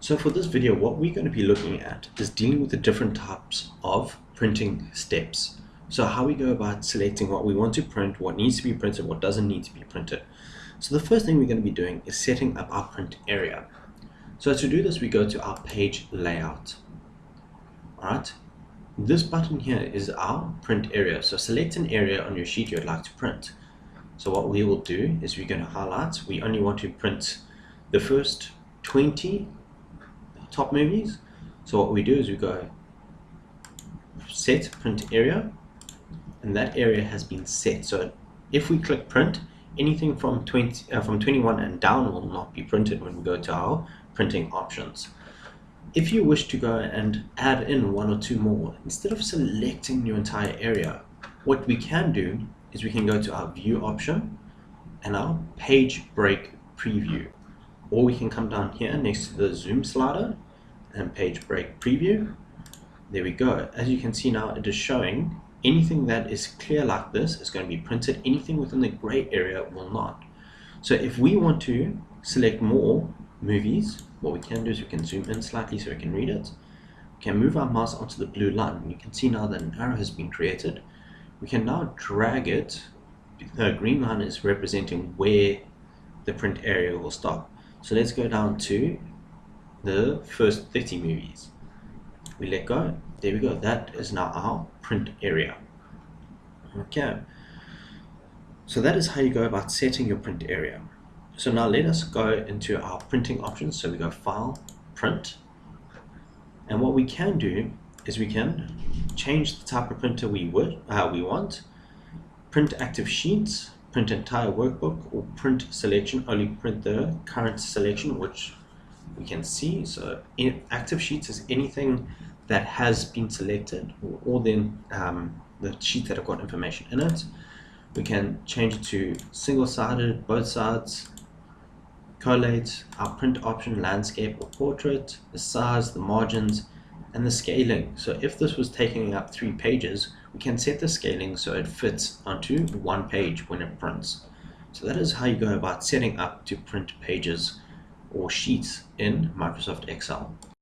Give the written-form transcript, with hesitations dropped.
So for this video, what we're going to be looking at is dealing with the different types of printing steps. So how we go about selecting what we want to print, what needs to be printed, what doesn't need to be printed. So the first thing we're going to be doing is setting up our print area. So to do this, we go to our page layout. Alright, this button here is our print area. So select an area on your sheet you'd like to print. So what we will do is we're going to highlight, we only want to print the first 20 top movies. So what we do is we go set print area, and that area has been set. So if we click print, anything from 21 and down will not be printed when we go to our printing options. If you wish to go and add in one or two more, instead of selecting your entire area, what we can do is we can go to our view option and our page break preview, or we can come down here next to the zoom slider and page break preview. There we go. As you can see now, it is showing anything that is clear like this is going to be printed. Anything within the gray area will not. So if we want to select more movies, what we can do is we can zoom in slightly so we can read it. We can move our mouse onto the blue line, and you can see now that an arrow has been created. We can now drag it. The green line is representing where the print area will stop. So let's go down to the first 30 movies. We let go. There we go. That is now our print area. Okay. So that is how you go about setting your print area. So now let us go into our printing options. So we go File, Print. And what we can do is we can change the type of printer we want. Print active sheets, print entire workbook, or print selection, only print the current selection, which we can see. So active sheets is anything that has been selected, or then the sheets that have got information in it. We can change it to single-sided, both sides, collate, our print option, landscape or portrait, the size, the margins, and the scaling. So if this was taking up 3 pages, we can set the scaling so it fits onto 1 page when it prints. So that is how you go about setting up to print pages or sheets in Microsoft Excel.